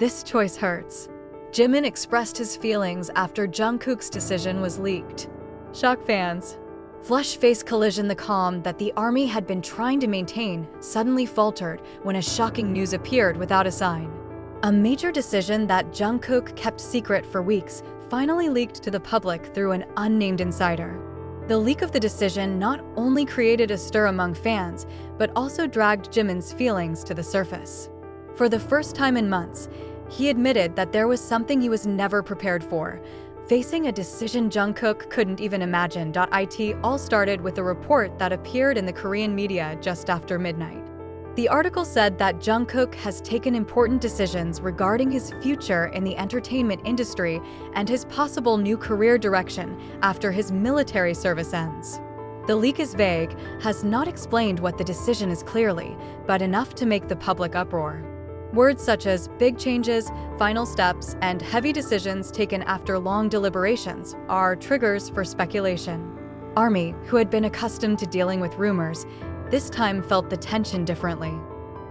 This choice hurts. Jimin expressed his feelings after Jungkook's decision was leaked. Shock fans. Flush-face collision. The calm that the army had been trying to maintain suddenly faltered when a shocking news appeared without a sign. A major decision that Jungkook kept secret for weeks finally leaked to the public through an unnamed insider. The leak of the decision not only created a stir among fans, but also dragged Jimin's feelings to the surface. For the first time in months, he admitted that there was something he was never prepared for, facing a decision Jungkook couldn't even imagine. It all started with a report that appeared in the Korean media just after midnight. The article said that Jungkook has taken important decisions regarding his future in the entertainment industry and his possible new career direction after his military service ends. The leak is vague, has not explained what the decision is clearly, but enough to make the public uproar. Words such as big changes, final steps, and heavy decisions taken after long deliberations are triggers for speculation. Army, who had been accustomed to dealing with rumors, this time felt the tension differently.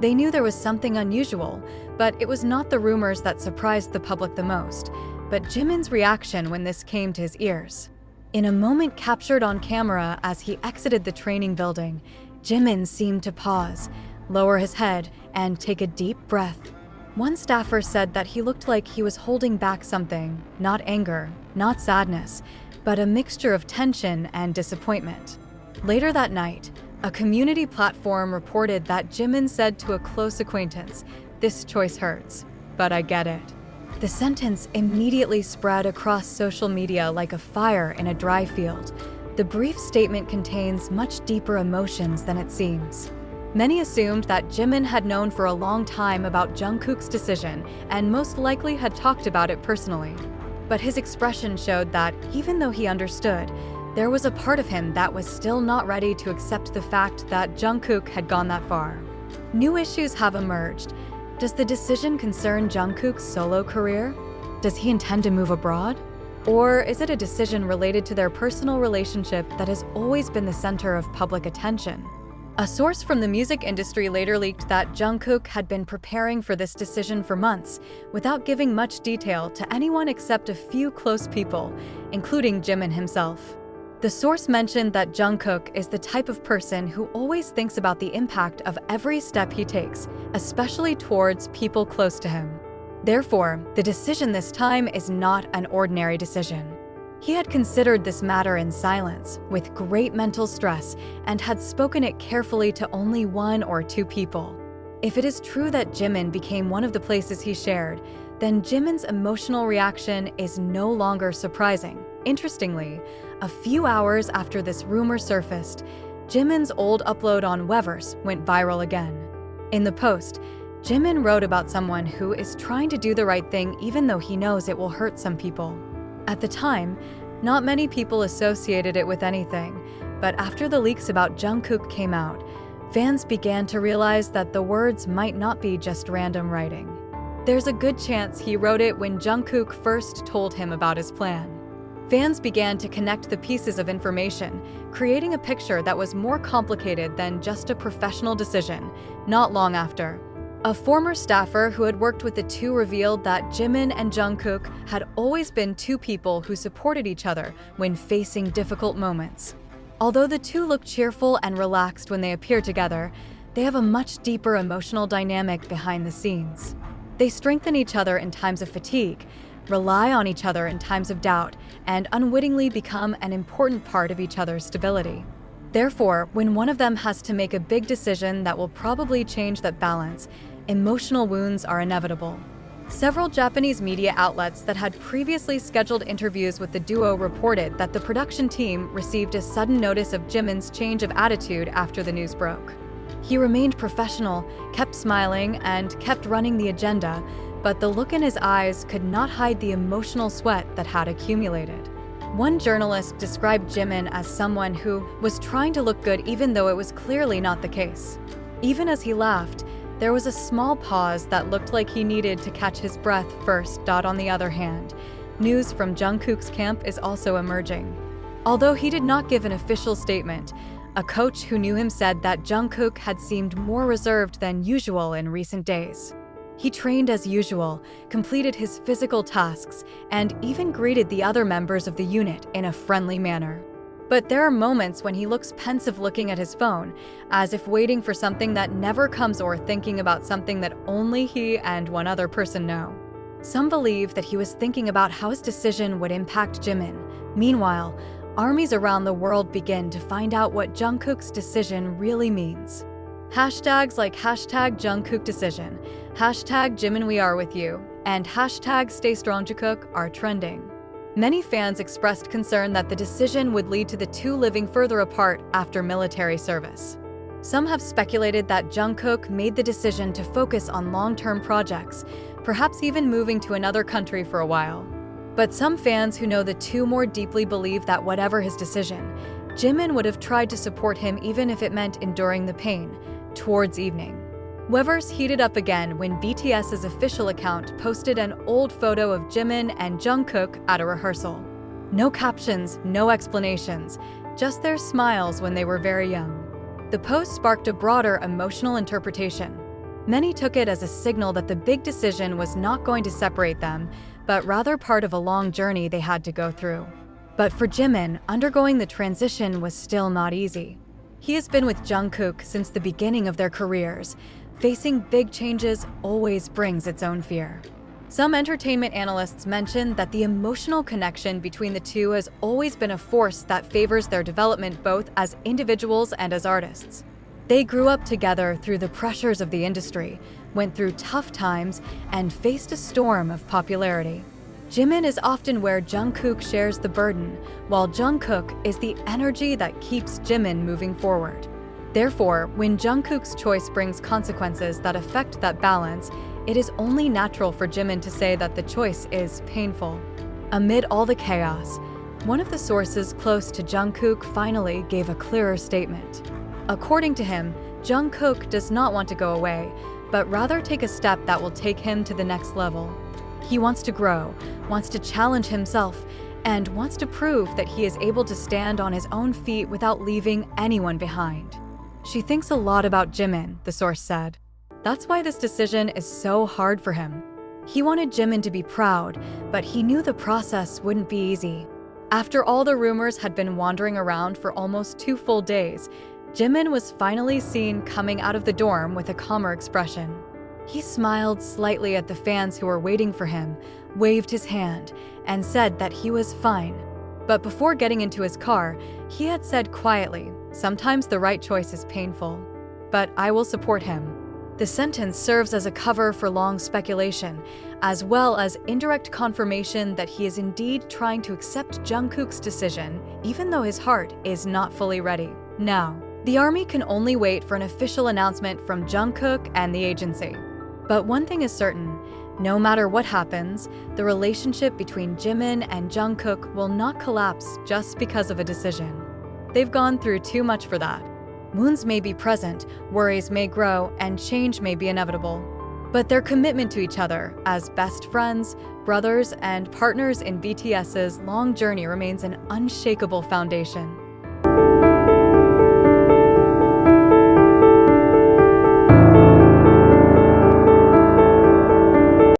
They knew there was something unusual, but it was not the rumors that surprised the public the most, but Jimin's reaction when this came to his ears. In a moment captured on camera as he exited the training building, Jimin seemed to pause, lower his head, and take a deep breath. One staffer said that he looked like he was holding back something, not anger, not sadness, but a mixture of tension and disappointment. Later that night, a community platform reported that Jimin said to a close acquaintance, "This choice hurts, but I get it." The sentence immediately spread across social media like a fire in a dry field. The brief statement contains much deeper emotions than it seems. Many assumed that Jimin had known for a long time about Jungkook's decision and most likely had talked about it personally. But his expression showed that, even though he understood, there was a part of him that was still not ready to accept the fact that Jungkook had gone that far. New issues have emerged. Does the decision concern Jungkook's solo career? Does he intend to move abroad? Or is it a decision related to their personal relationship that has always been the center of public attention? A source from the music industry later leaked that Jungkook had been preparing for this decision for months, without giving much detail to anyone except a few close people, including Jimin himself. The source mentioned that Jungkook is the type of person who always thinks about the impact of every step he takes, especially towards people close to him. Therefore, the decision this time is not an ordinary decision. He had considered this matter in silence, with great mental stress, and had spoken it carefully to only one or two people. If it is true that Jimin became one of the places he shared, then Jimin's emotional reaction is no longer surprising. Interestingly, a few hours after this rumor surfaced, Jimin's old upload on Weverse went viral again. In the post, Jimin wrote about someone who is trying to do the right thing even though he knows it will hurt some people. At the time, not many people associated it with anything, but after the leaks about Jungkook came out, fans began to realize that the words might not be just random writing. There's a good chance he wrote it when Jungkook first told him about his plan. Fans began to connect the pieces of information, creating a picture that was more complicated than just a professional decision. Not long after, a former staffer who had worked with the two revealed that Jimin and Jungkook had always been two people who supported each other when facing difficult moments. Although the two look cheerful and relaxed when they appear together, they have a much deeper emotional dynamic behind the scenes. They strengthen each other in times of fatigue, rely on each other in times of doubt, and unwittingly become an important part of each other's stability. Therefore, when one of them has to make a big decision that will probably change that balance, emotional wounds are inevitable. Several Japanese media outlets that had previously scheduled interviews with the duo reported that the production team received a sudden notice of Jimin's change of attitude after the news broke. He remained professional, kept smiling, and kept running the agenda, but the look in his eyes could not hide the emotional sweat that had accumulated. One journalist described Jimin as someone who was trying to look good even though it was clearly not the case. Even as he laughed, there was a small pause that looked like he needed to catch his breath first. On the other hand, news from Jungkook's camp is also emerging. Although he did not give an official statement, a coach who knew him said that Jungkook had seemed more reserved than usual in recent days. He trained as usual, completed his physical tasks, and even greeted the other members of the unit in a friendly manner. But there are moments when he looks pensive looking at his phone, as if waiting for something that never comes or thinking about something that only he and one other person know. Some believe that he was thinking about how his decision would impact Jimin. Meanwhile, armies around the world begin to find out what Jungkook's decision really means. Hashtags like #Jungkook decision, #Jimin we are with you, and #Stay strong Jungkook are trending. Many fans expressed concern that the decision would lead to the two living further apart after military service. Some have speculated that Jungkook made the decision to focus on long-term projects, perhaps even moving to another country for a while. But some fans who know the two more deeply believe that whatever his decision, Jimin would have tried to support him even if it meant enduring the pain. Towards evening, Weverse heated up again when BTS's official account posted an old photo of Jimin and Jungkook at a rehearsal. No captions, no explanations, just their smiles when they were very young. The post sparked a broader emotional interpretation. Many took it as a signal that the big decision was not going to separate them, but rather part of a long journey they had to go through. But for Jimin, undergoing the transition was still not easy. He has been with Jungkook since the beginning of their careers. Facing big changes always brings its own fear. Some entertainment analysts mention that the emotional connection between the two has always been a force that favors their development both as individuals and as artists. They grew up together through the pressures of the industry, went through tough times, and faced a storm of popularity. Jimin is often where Jungkook shares the burden, while Jungkook is the energy that keeps Jimin moving forward. Therefore, when Jungkook's choice brings consequences that affect that balance, it is only natural for Jimin to say that the choice is painful. Amid all the chaos, one of the sources close to Jungkook finally gave a clearer statement. According to him, Jungkook does not want to go away, but rather take a step that will take him to the next level. He wants to grow, wants to challenge himself, and wants to prove that he is able to stand on his own feet without leaving anyone behind. She thinks a lot about Jimin, the source said. That's why this decision is so hard for him. He wanted Jimin to be proud, but he knew the process wouldn't be easy. After all the rumors had been wandering around for almost 2 full days, Jimin was finally seen coming out of the dorm with a calmer expression. He smiled slightly at the fans who were waiting for him, waved his hand, and said that he was fine. But before getting into his car, he had said quietly, "Sometimes the right choice is painful, but I will support him." The sentence serves as a cover for long speculation, as well as indirect confirmation that he is indeed trying to accept Jungkook's decision, even though his heart is not fully ready. Now, the army can only wait for an official announcement from Jungkook and the agency. But one thing is certain, no matter what happens, the relationship between Jimin and Jungkook will not collapse just because of a decision. They've gone through too much for that. Wounds may be present, worries may grow, and change may be inevitable. But their commitment to each other as best friends, brothers, and partners in BTS's long journey remains an unshakable foundation.